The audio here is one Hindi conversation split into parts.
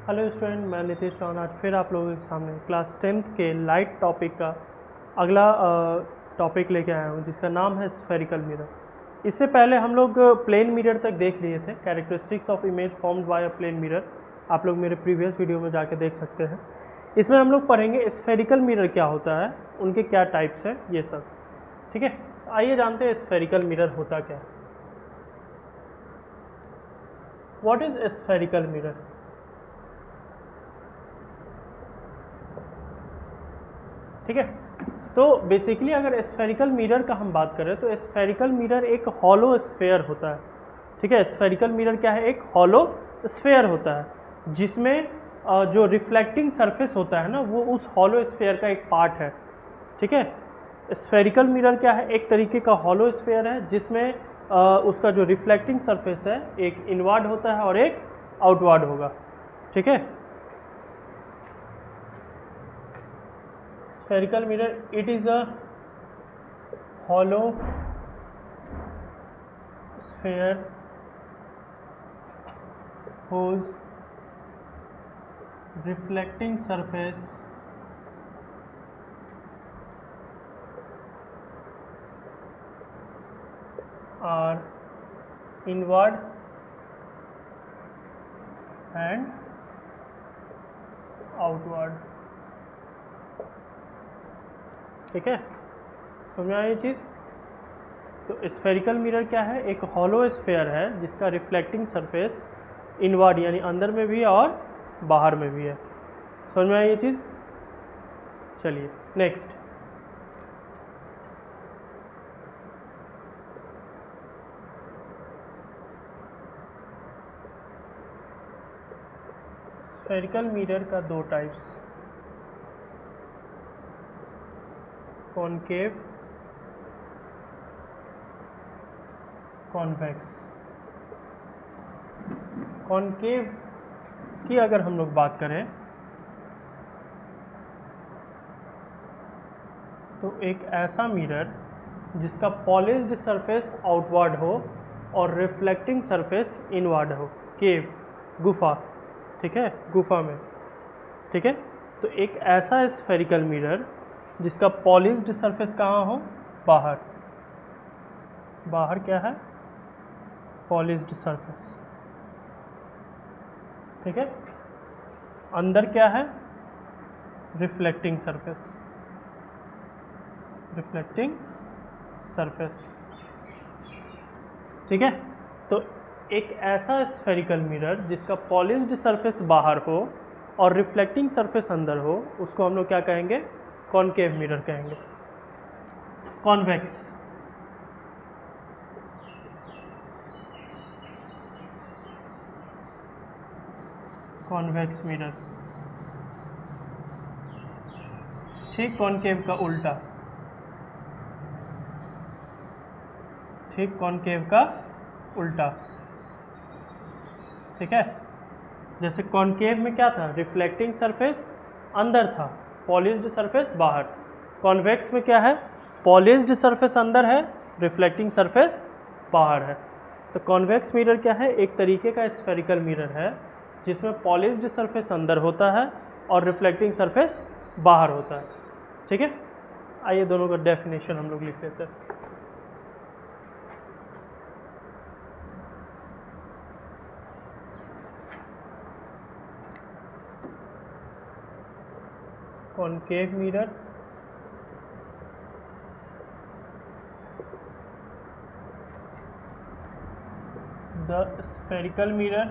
हेलो स्टूडेंट, मैं नितीश चौहान। आज फिर आप लोगों के सामने क्लास 10th के लाइट टॉपिक का अगला टॉपिक लेके आया हूँ, जिसका नाम है स्फेरिकल मिरर। इससे पहले हम लोग प्लेन मिरर तक देख लिए थे, characteristics of image formed by a plane mirror. आप लोग मेरे प्रीवियस वीडियो में जाके देख सकते हैं। इसमें हम लोग पढ़ेंगे स्फेरिकल मिरर क्या होता है, उनके क्या टाइप्स हैं, ये सब। ठीक है, आइए जानते हैं स्फेरिकल मिरर होता क्या है। What is spherical mirror? ठीक है, तो बेसिकली अगर स्फेरिकल मिरर का हम बात करें तो स्फेरिकल मिरर एक हॉलो स्फेयर होता है। ठीक है, स्फेरिकल मिरर क्या है? एक हॉलो स्फेयर होता है, जिसमें जो रिफ्लेक्टिंग सरफेस होता है ना, वो उस हॉलो स्फेयर का एक पार्ट है। ठीक है, स्फेरिकल मिरर क्या है? एक तरीके का हॉलो स्फेयर है, जिसमें उसका जो रिफ्लेक्टिंग सरफेस है एक इनवर्ड होता है और एक आउटवर्ड होगा। ठीक है, spherical mirror, it is a hollow sphere whose reflecting surface are inward and outward। ठीक है, समझ में आई ये चीज़? तो स्फेरिकल मिरर क्या है? एक हॉलो स्फेयर है जिसका रिफ्लेक्टिंग सरफेस इनवर्ड यानी अंदर में भी है और बाहर में भी है। समझ में आई ये चीज़? चलिए नेक्स्ट। स्फेरिकल मिरर का दो टाइप्स, कॉनकेव, कॉन्वेक्स। कॉनकेव की अगर हम लोग बात करें तो एक ऐसा मिरर जिसका पॉलिश्ड सरफेस आउटवर्ड हो और रिफ्लेक्टिंग सरफेस इनवर्ड हो। केव, गुफा। ठीक है, गुफा में। ठीक है, तो एक ऐसा स्फेरिकल मिरर जिसका पॉलिश्ड सरफेस कहाँ हो? बाहर। बाहर क्या है? Polished surface. ठीक है, अंदर क्या है? Reflecting surface. Reflecting surface. ठीक है, तो एक ऐसा स्फेरिकल मिरर जिसका पॉलिश्ड सरफेस बाहर हो और रिफ्लेक्टिंग सरफेस अंदर हो, उसको हम लोग क्या कहेंगे? कॉनकेव मिरर कहेंगे। Convex, convex mirror. ठीक, कॉनकेव का उल्टा। ठीक, कॉनकेव का उल्टा। ठीक है, जैसे कॉनकेव में क्या था? रिफ्लेक्टिंग सरफेस अंदर था, पॉलिश्ड सरफेस बाहर। कॉन्वेक्स में क्या है? पॉलिश्ड सरफेस अंदर है, रिफ्लेक्टिंग सरफेस बाहर है। तो कॉन्वेक्स मिरर क्या है? एक तरीके का स्फेरिकल मिरर है जिसमें पॉलिश्ड सरफेस अंदर होता है और रिफ्लेक्टिंग सरफेस बाहर होता है। ठीक है, आइए दोनों का डेफिनेशन हम लोग लिख लेते हैं। concave mirror, the spherical mirror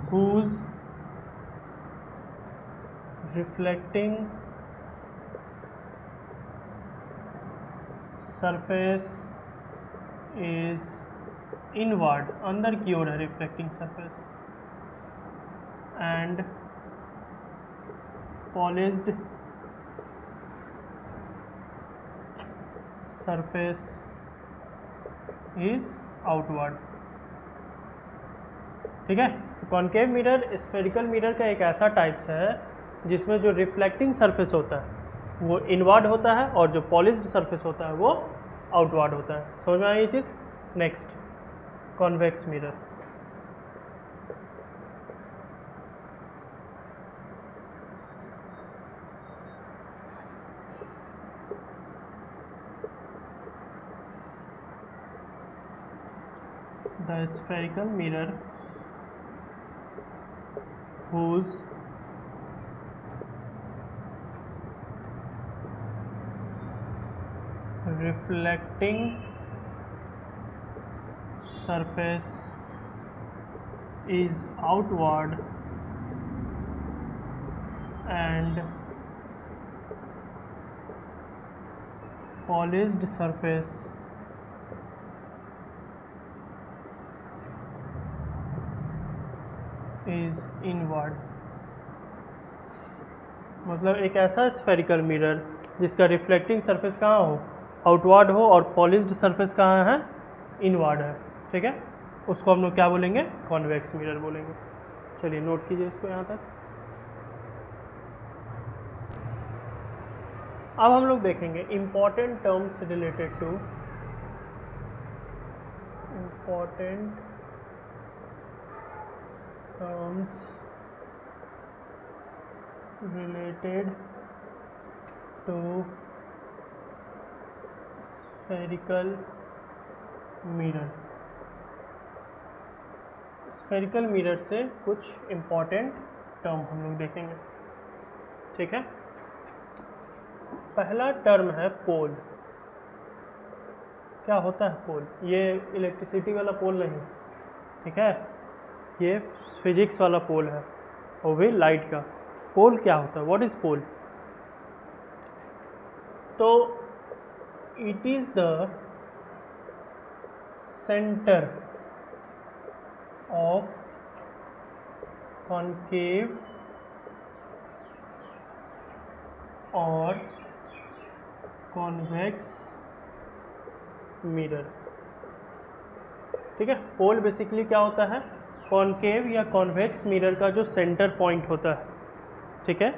whose reflecting surface is inward, अंदर की ओर है reflecting surface, and polished surface is outward. ठीक है, तो कॉनकेव मिरर स्फेरिकल मिरर का एक ऐसा टाइप्स है जिसमें जो रिफ्लेक्टिंग सरफेस होता है वो इनवर्ड होता है और जो पॉलिश्ड सरफेस होता है वो आउटवर्ड होता है। समझ में आई ये चीज़? Next, convex mirror. The spherical mirror whose reflecting surface is outward and polished surface is inward। मतलब एक ऐसा स्फेरिकल मिरर जिसका रिफ्लेक्टिंग सरफेस कहाँ हो, आउटवर्ड हो, और पॉलिश्ड सरफेस कहाँ है, इनवर्ड है। ठीक है, उसको हम लोग क्या बोलेंगे, कॉन्वेक्स मिरर बोलेंगे। चलिए नोट कीजिए इसको यहाँ तक। अब हम लोग देखेंगे important terms related to spherical mirror. Spherical mirror से कुछ इम्पॉर्टेंट टर्म हम लोग देखेंगे। ठीक है, पहला टर्म है पोल। क्या होता है पोल? ये इलेक्ट्रिसिटी वाला पोल नहीं, ठीक है, ये फिजिक्स वाला पोल है, वो भी लाइट का। पोल क्या होता है, व्हाट इज पोल? तो it is the centre of concave और कॉन्वेक्स मिरर। ठीक है, पोल बेसिकली क्या होता है, कॉन्केव या कॉन्वेक्स मिरर का जो सेंटर पॉइंट होता है। ठीक है,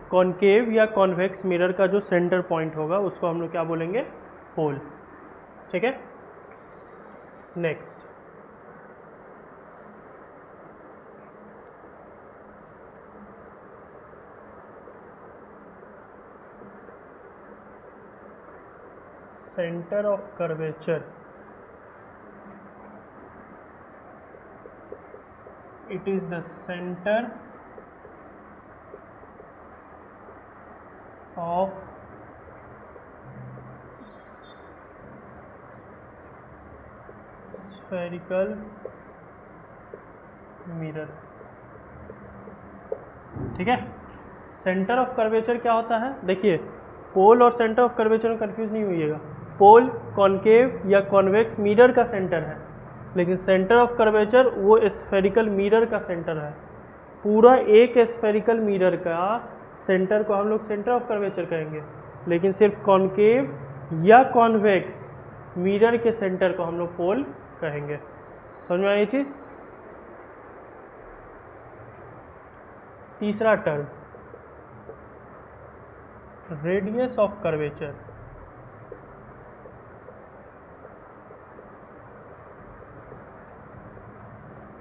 कॉन्केव या कॉन्वेक्स मिरर का जो सेंटर पॉइंट होगा उसको हम लोग क्या बोलेंगे, पोल। ठीक है, next, center of curvature। It is the center of spherical mirror। ठीक है, सेंटर ऑफ कर्वेचर क्या होता है? देखिए, पोल और सेंटर ऑफ कर्वेचर में कंफ्यूज नहीं होइएगा। पोल कॉन्केव या कॉन्वेक्स मिरर का सेंटर है, लेकिन सेंटर ऑफ कर्वेचर वो स्फेरिकल मिरर का सेंटर है। पूरा एक स्फेरिकल मिरर का सेंटर को हम लोग सेंटर ऑफ कर्वेचर कहेंगे, लेकिन सिर्फ कॉन्केव या कॉन्वेक्स मिरर के सेंटर को हम लोग पोल कहेंगे। समझ में आई ये चीज़? तीसरा term, radius of curvature.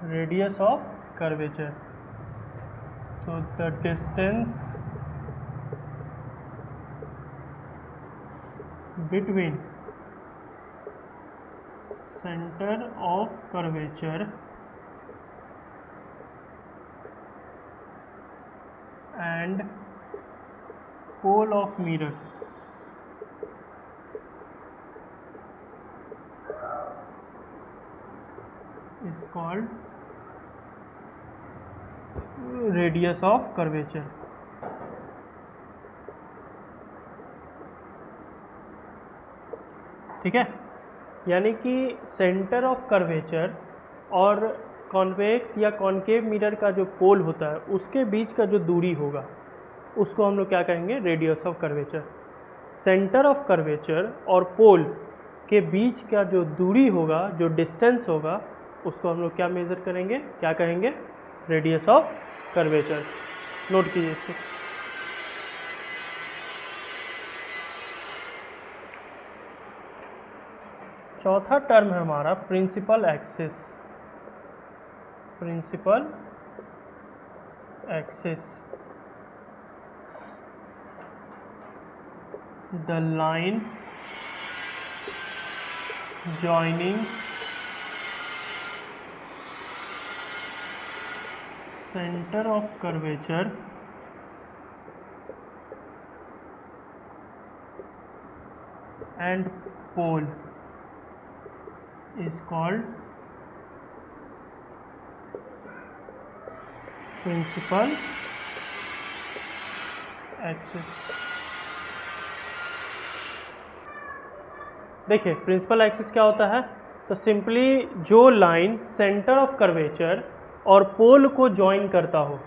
Radius of curvature, so the distance between center of curvature and pole of mirror is called radius of curvature. ठीक है, यानी कि सेंटर ऑफ कर्वेचर और कॉन्वेक्स या कॉन्केव मिरर का जो पोल होता है उसके बीच का जो दूरी होगा उसको हम लोग क्या कहेंगे, radius of curvature. Centre of curvature और पोल के बीच का जो दूरी होगा, जो डिस्टेंस होगा, उसको हम लोग क्या मेज़र करेंगे, क्या कहेंगे, रेडियस ऑफ कर्वेचर। नोट कीजिए इसको। चौथा टर्म है हमारा principal axis. Principal axis, the line joining center of curvature and pole is called principal axis। देखिए प्रिंसिपल एक्सिस क्या होता है, तो सिंपली जो लाइन सेंटर ऑफ कर्वेचर और पोल को ज्वाइन करता हो,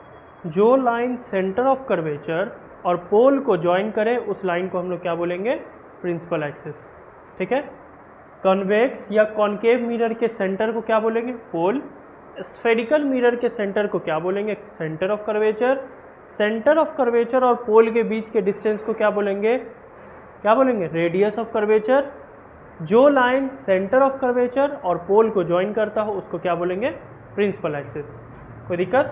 जो लाइन सेंटर ऑफ कर्वेचर और पोल को ज्वाइन करे उस लाइन को हम लोग क्या बोलेंगे, प्रिंसिपल एक्सिस। ठीक है, कॉन्वेक्स या कॉनकेव मिरर के सेंटर को क्या बोलेंगे, पोल। स्फेरिकल मिरर के सेंटर को क्या बोलेंगे, centre of curvature. Centre of curvature और पोल के बीच के डिस्टेंस को क्या बोलेंगे, रेडियस ऑफ कर्वेचर। जो लाइन सेंटर ऑफ कर्वेचर और पोल को ज्वाइन करता हो उसको क्या बोलेंगे, प्रिंसिपल एक्सिस। कोई दिक्कत?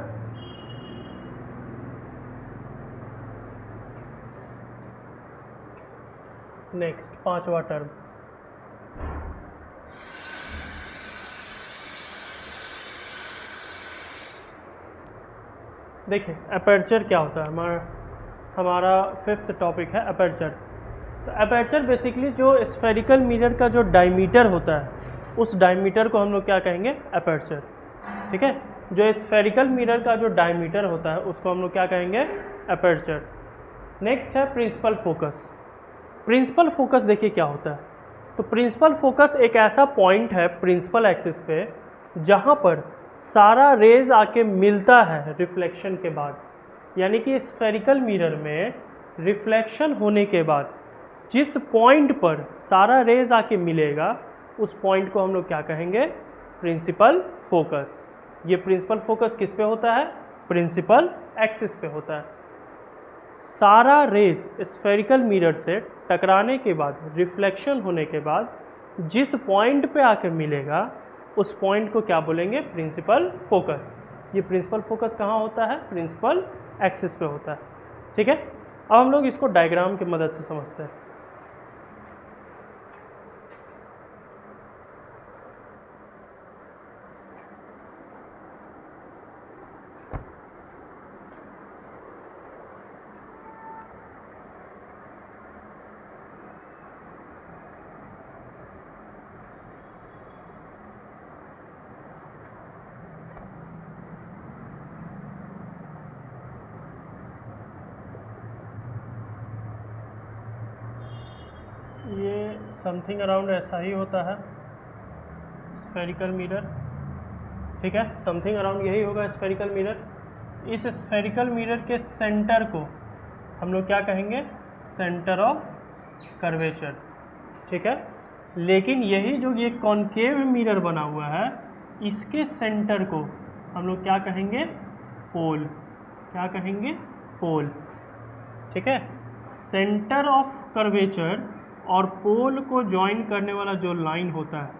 नेक्स्ट पांचवा टर्म, देखिए अपर्चर क्या होता है। हमारा फिफ्थ टॉपिक है अपर्चर। तो अपर्चर बेसिकली जो स्फेरिकल मिरर का जो डायमीटर होता है उस डायमीटर को हम लोग क्या कहेंगे, अपर्चर। ठीक है, जो स्फेरिकल मिरर का जो डायमीटर होता है उसको हम लोग क्या कहेंगे, अपर्चर। नेक्स्ट है प्रिंसिपल फोकस। प्रिंसिपल फोकस देखिए क्या होता है, तो प्रिंसिपल फोकस एक ऐसा पॉइंट है प्रिंसिपल एक्सिस पे जहाँ पर सारा रेज आके मिलता है रिफ्लेक्शन के बाद। यानी कि स्फेरिकल मिरर में रिफ्लेक्शन होने के बाद जिस पॉइंट पर सारा रेज आके मिलेगा उस पॉइंट को हम लोग क्या कहेंगे, प्रिंसिपल फोकस। ये प्रिंसिपल फोकस किस पे होता है, प्रिंसिपल एक्सिस पे होता है। सारा रेज स्फेरिकल मिरर से टकराने के बाद, रिफ्लेक्शन होने के बाद जिस पॉइंट पे आके मिलेगा उस पॉइंट को क्या बोलेंगे, प्रिंसिपल फोकस। ये प्रिंसिपल फोकस कहाँ होता है, प्रिंसिपल एक्सिस पे होता है। ठीक है, अब हम लोग इसको डायग्राम की मदद से समझते हैं। ये समथिंग अराउंड ऐसा ही होता है स्फेरिकल मिरर। ठीक है, समथिंग अराउंड यही होगा स्फेरिकल मिरर। इस स्फेरिकल मिरर के सेंटर को हम लोग क्या कहेंगे, सेंटर ऑफ कर्वेचर। ठीक है, लेकिन यही जो ये कॉनकेव मिरर बना हुआ है इसके सेंटर को हम लोग क्या कहेंगे, पोल। क्या कहेंगे, पोल। ठीक है, सेंटर ऑफ कर्वेचर और पोल को ज्वाइन करने वाला जो लाइन होता है,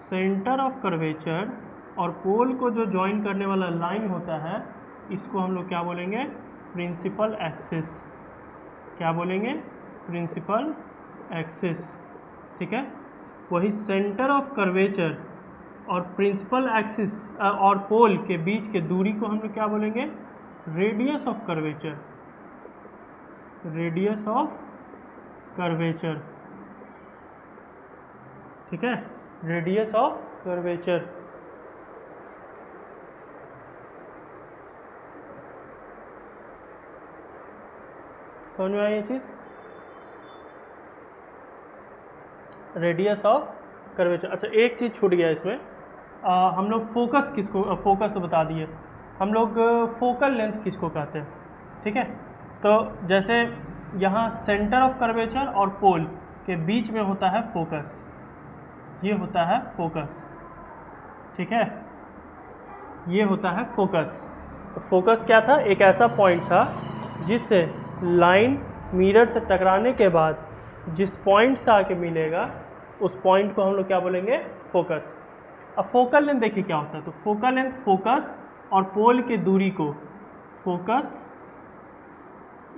सेंटर ऑफ कर्वेचर और पोल को जो ज्वाइन करने वाला लाइन होता है इसको हम लोग क्या बोलेंगे, प्रिंसिपल एक्सिस। क्या बोलेंगे, प्रिंसिपल एक्सिस। ठीक है, वही सेंटर ऑफ कर्वेचर और प्रिंसिपल एक्सिस और पोल के बीच के दूरी को हम लोग क्या बोलेंगे, radius of curvature. Radius of curvature. ठीक है, रेडियस ऑफ कर्वेचर। समझ में आई ये चीज, रेडियस ऑफ कर्वेचर। अच्छा एक चीज छूट गया इसमें, हम लोग फोकस किसको, फोकस तो बता दिए, हम लोग फोकल लेंथ किसको कहते हैं। ठीक है, तो जैसे यहाँ सेंटर ऑफ कर्वेचर और पोल के बीच में होता है फोकस, ये होता है फोकस। ठीक है, ये होता है फोकस। तो फोकस क्या था, एक ऐसा पॉइंट था जिससे लाइन मिरर से टकराने के बाद जिस पॉइंट से आके मिलेगा उस पॉइंट को हम लोग क्या बोलेंगे, फोकस। अब फोकल लेंथ देखिए क्या होता है, तो फोकल लेंथ फोकस और पोल के दूरी को, फोकस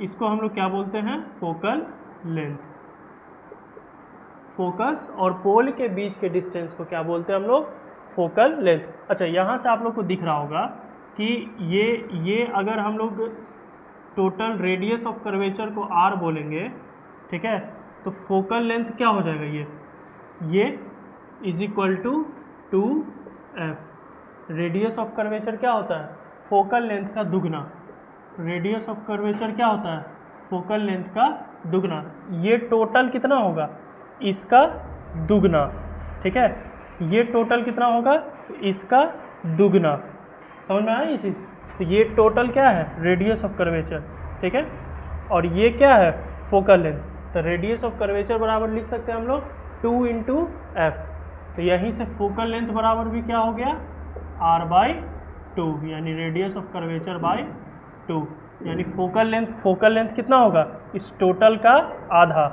इसको हम लोग क्या बोलते हैं, फोकल लेंथ। फोकस और पोल के बीच के डिस्टेंस को क्या बोलते हैं हम लोग, फोकल लेंथ। अच्छा, यहाँ से आप लोग को दिख रहा होगा कि ये अगर हम लोग टोटल रेडियस ऑफ कर्वेचर को r बोलेंगे, ठीक है, तो फोकल लेंथ क्या हो जाएगा, ये is equal to 2f। Radius of curvature क्या होता है, फोकल लेंथ का दुगना। रेडियस ऑफ कर्वेचर क्या होता है, फोकल लेंथ का दुगना। ये टोटल कितना होगा, इसका दुगना, ठीक है, ये टोटल कितना होगा, इसका दुगना। समझ में आया ये चीज़। तो ये टोटल क्या है, रेडियस ऑफ कर्वेचर, ठीक है, और ये क्या है, फोकल लेंथ। तो रेडियस ऑफ कर्वेचर बराबर लिख सकते हैं हम लोग 2 × f। तो यहीं से फोकल लेंथ बराबर भी क्या हो गया, r/2, यानी रेडियस ऑफ कर्वेचर बाय 2, यानी फोकल लेंथ कितना होगा, इस टोटल का आधा।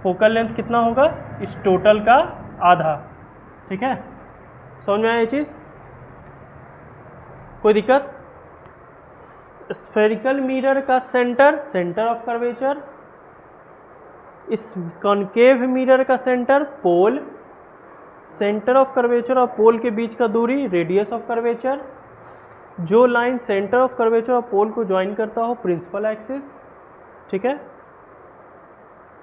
फोकल लेंथ कितना होगा, इस टोटल का आधा, ठीक है। समझ में आया ये चीज़, कोई दिक्कत। स्फेरिकल मिरर का सेंटर ऑफ कर्वेचर, इस कॉनकेव मिरर का centre pole, centre of curvature और पोल के बीच का दूरी रेडियस ऑफ कर्वेचर, जो लाइन सेंटर ऑफ कर्वेचर और पोल को ज्वाइन करता हो प्रिंसिपल एक्सिस, ठीक है,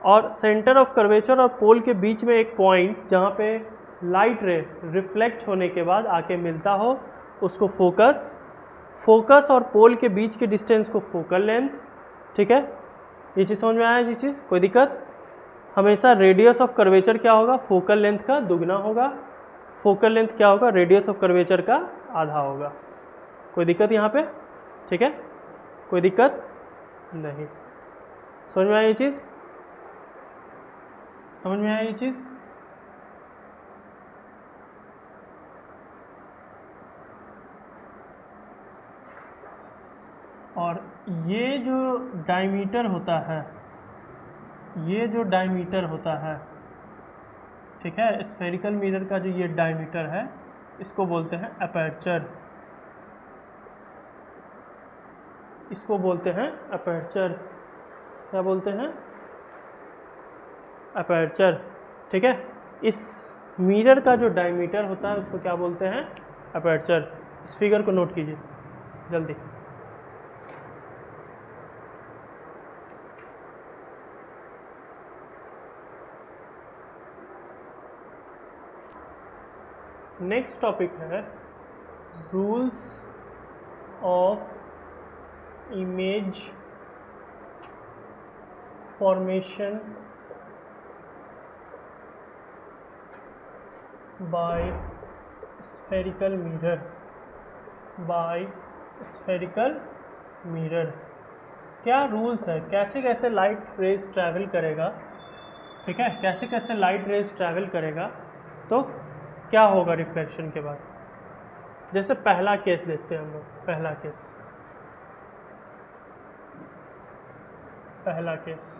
और सेंटर ऑफ कर्वेचर और पोल के बीच में एक पॉइंट जहाँ पे लाइट रे रिफ्लेक्ट होने के बाद आके मिलता हो उसको फोकस। फोकस और पोल के बीच के डिस्टेंस को फोकल लेंथ, ठीक है। ये चीज़ समझ में आया, ये चीज़ कोई दिक्कत। हमेशा रेडियस ऑफ कर्वेचर क्या होगा, फोकल लेंथ का दुगना होगा। फोकल लेंथ क्या होगा, रेडियस ऑफ कर्वेचर का आधा होगा। कोई दिक्कत यहाँ पे, ठीक है, कोई दिक्कत नहीं। समझ में आया ये चीज़, समझ में आया ये चीज़। और ये जो डायमीटर होता है, ये जो डायमीटर होता है, ठीक है, स्फेरिकल मिरर का जो ये डायमीटर है इसको बोलते हैं अपर्चर, इसको बोलते हैं अपर्चर। क्या बोलते हैं, अपर्चर, ठीक है। इस मिरर का जो डायमीटर होता है उसको क्या बोलते हैं, अपर्चर। इस फिगर को नोट कीजिए जल्दी। नेक्स्ट टॉपिक है rules of image formation by spherical mirror, by spherical mirror. क्या रूल्स है, कैसे कैसे लाइट रेज ट्रैवल करेगा, ठीक है, कैसे कैसे लाइट रेज ट्रैवल करेगा, तो क्या होगा रिफ्लेक्शन के बाद। जैसे पहला केस देखते हैं हम लोग, पहला केस,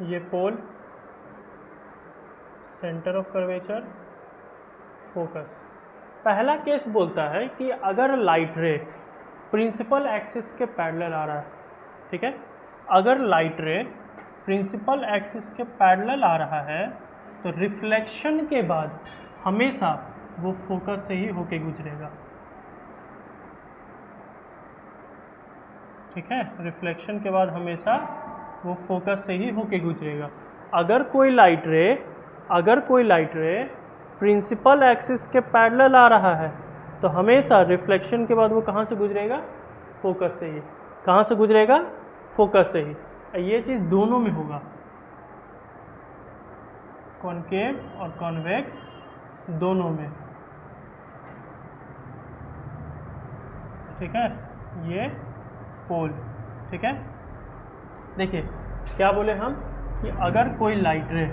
ये पोल, सेंटर ऑफ कर्वेचर, फोकस। पहला केस बोलता है कि अगर लाइट रे प्रिंसिपल एक्सिस के पैरेलल आ रहा है, ठीक है, अगर लाइट रे प्रिंसिपल एक्सिस के पैरेलल आ रहा है तो रिफ्लेक्शन के बाद हमेशा वो फोकस से ही होके गुजरेगा, ठीक है, रिफ्लेक्शन के बाद हमेशा वो फोकस से ही होके गुजरेगा। अगर कोई लाइट रे प्रिंसिपल एक्सिस के पैरेलल आ रहा है तो हमेशा रिफ्लेक्शन के बाद वो कहाँ से गुजरेगा, फोकस से ही। कहाँ से गुजरेगा, फोकस से ही। ये चीज़ दोनों में होगा, कॉनकेव और कॉन्वेक्स दोनों में, ठीक है, ये पोल, ठीक है। देखिए क्या बोले हम कि अगर कोई लाइट रे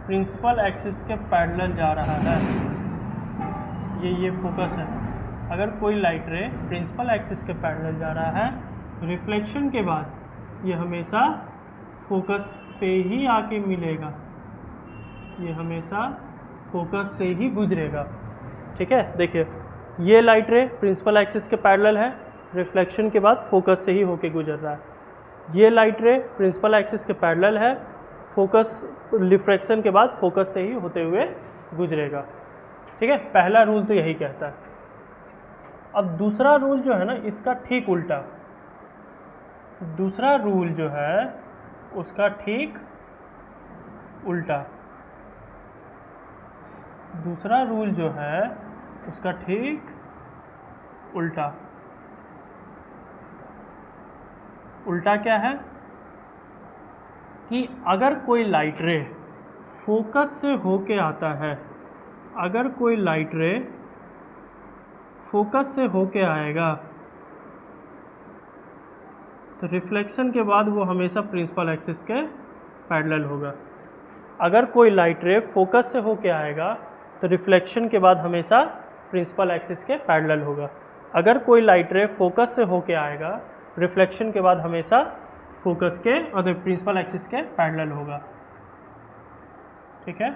प्रिंसिपल एक्सिस के पैरेलल जा रहा है, ये फोकस है, अगर कोई लाइट रे प्रिंसिपल एक्सिस के पैरेलल जा रहा है, रिफ्लेक्शन के बाद ये हमेशा फोकस पे ही आके मिलेगा, ये हमेशा फोकस से ही गुजरेगा। ठीक है, देखिए ये लाइट रे प्रिंसिपल एक्सिस के पैरेलल है, रिफ्लेक्शन के बाद फोकस से ही होके गुजर रहा है। ये लाइट रे प्रिंसिपल एक्सिस के पैरेलल है, फोकस रिफ्रैक्शन के बाद फोकस से ही होते हुए गुजरेगा। ठीक है, पहला रूल तो यही कहता है। अब दूसरा रूल जो है ना, इसका ठीक उल्टा, दूसरा रूल जो है उसका ठीक उल्टा, दूसरा रूल जो है उसका ठीक उल्टा। उल्टा क्या है कि अगर कोई लाइट रे फोकस से होके आता है, अगर कोई लाइट रे फोकस से होके आएगा तो रिफ्लेक्शन के बाद वो हमेशा प्रिंसिपल एक्सिस के पैरेलल होगा। अगर कोई लाइट रे फोकस से होके आएगा तो रिफ्लेक्शन के बाद हमेशा प्रिंसिपल एक्सिस के पैरेलल होगा। अगर कोई लाइट रे फोकस से होके आएगा, रिफ्लेक्शन के बाद हमेशा फोकस के और प्रिंसिपल एक्सिस के पैरेलल होगा। ठीक है,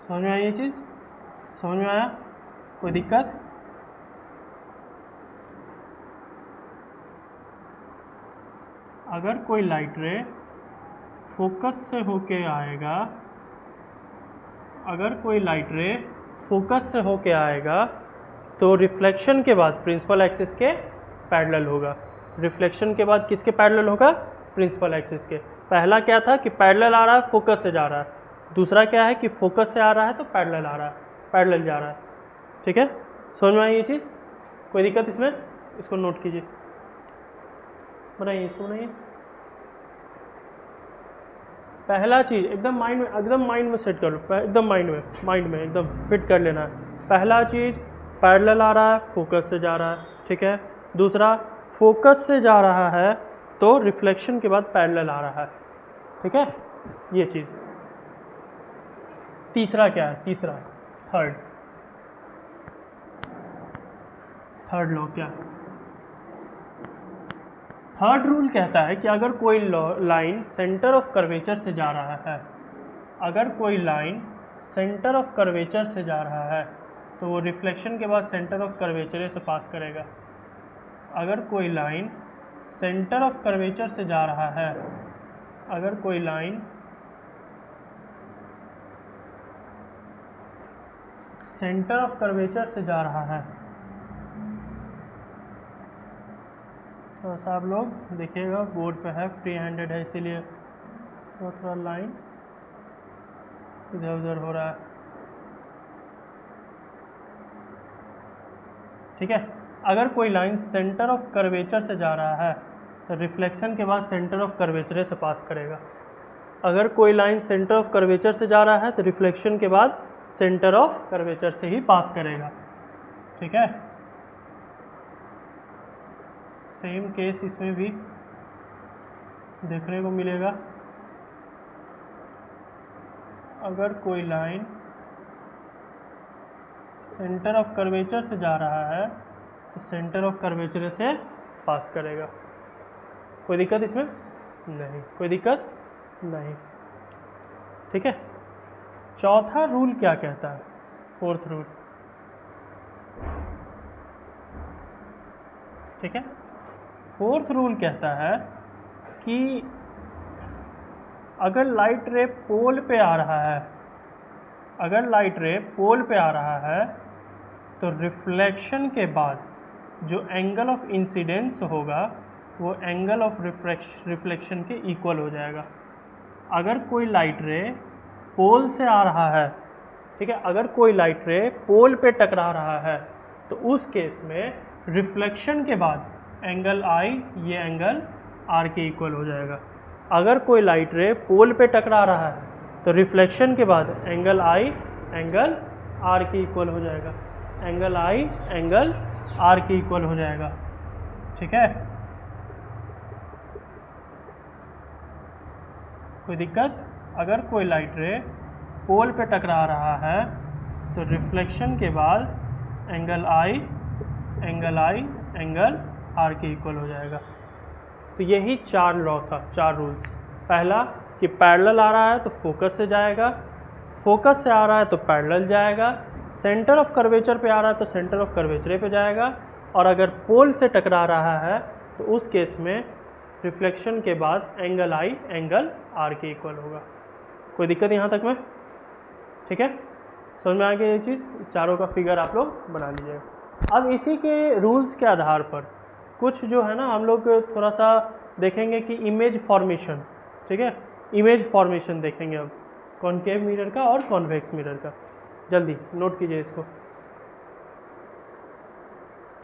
समझ में आई ये चीज़? समझ में आया? कोई दिक्कत? अगर कोई लाइट रे फोकस से होके आएगा, अगर कोई लाइट रे फोकस से होके आएगा तो रिफ्लेक्शन के बाद प्रिंसिपल एक्सिस के पैरेलल होगा। रिफ्लेक्शन के बाद किसके पैरेलल होगा? प्रिंसिपल एक्सिस के। पहला क्या था कि पैरेलल आ रहा है, फोकस से जा रहा है। दूसरा क्या है कि फोकस से आ रहा है तो पैरेलल आ रहा है, पैरेलल जा रहा है। ठीक है, समझ में आई ये चीज़? कोई दिक्कत इसमें? इसको नोट कीजिए, बनाइए, इसको बनाइए। पहला चीज़ एकदम माइंड में सेट कर लो, एकदम माइंड में एकदम फिट कर लेना है। पहला चीज़ पैरेलल आ रहा है, फोकस से जा रहा है। ठीक है, दूसरा फोकस से जा रहा है तो रिफ्लेक्शन के बाद पैरेलल आ रहा है। ठीक है, ये चीज़। तीसरा क्या है? तीसरा थर्ड लॉ क्या है? थर्ड रूल कहता है कि अगर कोई लाइन सेंटर ऑफ कर्वेचर से जा रहा है, अगर कोई लाइन सेंटर ऑफ कर्वेचर से जा रहा है तो वो रिफ्लेक्शन के बाद सेंटर ऑफ कर्वेचर से पास करेगा। अगर कोई लाइन सेंटर ऑफ कर्वेचर से जा रहा है, अगर कोई लाइन सेंटर ऑफ कर्वेचर से जा रहा है, तो सब आप लोग देखिएगा बोर्ड पे है, फ्री हैंडेड है इसीलिए थोड़ा लाइन इधर उधर हो रहा है। ठीक है, अगर कोई लाइन सेंटर ऑफ कर्वेचर से जा रहा है तो रिफ्लेक्शन के बाद सेंटर ऑफ कर्वेचर से पास करेगा। अगर कोई लाइन सेंटर ऑफ कर्वेचर से जा रहा है तो रिफ्लेक्शन के बाद सेंटर ऑफ कर्वेचर से ही पास करेगा। ठीक है, सेम केस इसमें भी देखने को मिलेगा। अगर कोई लाइन सेंटर ऑफ कर्वेचर से जा रहा है तो सेंटर ऑफ कर्वेचर से पास करेगा। कोई दिक्कत इसमें? नहीं, कोई दिक्कत नहीं। ठीक है, चौथा रूल क्या कहता है? Fourth rule. ठीक है, फोर्थ रूल कहता है कि अगर लाइट रे पोल पे आ रहा है, अगर लाइट रे पोल पे आ रहा है तो रिफ्लेक्शन के बाद जो एंगल ऑफ इंसिडेंस होगा वो एंगल ऑफ रिफ्लेक्शन के इक्वल हो जाएगा। अगर कोई लाइट रे पोल से आ रहा है, ठीक है, अगर कोई लाइट रे पोल पे टकरा रहा है तो उस केस में रिफ्लेक्शन के बाद एंगल आई ये एंगल आर के इक्वल हो जाएगा। अगर कोई लाइट रे पोल पे टकरा रहा है तो रिफ्लेक्शन के बाद एंगल आई एंगल आर के इक्वल हो जाएगा, एंगल आई एंगल आर के इक्वल हो जाएगा। ठीक है, कोई दिक्कत? अगर कोई लाइट रे पोल पे टकरा रहा है तो रिफ्लेक्शन के बाद angle I angle I angle R के इक्वल हो जाएगा। तो यही 4 लॉ था, 4 रूल्स। पहला कि पैरेलल आ रहा है तो फोकस से जाएगा, फोकस से आ रहा है तो पैरेलल जाएगा, सेंटर ऑफ कर्वेचर पे आ रहा है तो सेंटर ऑफ कर्वेचर पे जाएगा, और अगर पोल से टकरा रहा है तो उस केस में रिफ्लेक्शन के बाद एंगल आई एंगल आर के इक्वल होगा। कोई दिक्कत यहाँ तक में? ठीक है, समझ में आ गया ये चीज़। चारों का फिगर आप लोग बना लीजिएगा। अब इसी के रूल्स के आधार पर कुछ जो है ना हम लोग थोड़ा सा देखेंगे कि इमेज फॉर्मेशन, ठीक है, इमेज फॉर्मेशन देखेंगे अब कॉनकेव मिरर का और कॉन्वेक्स मिरर का। जल्दी नोट कीजिए इसको।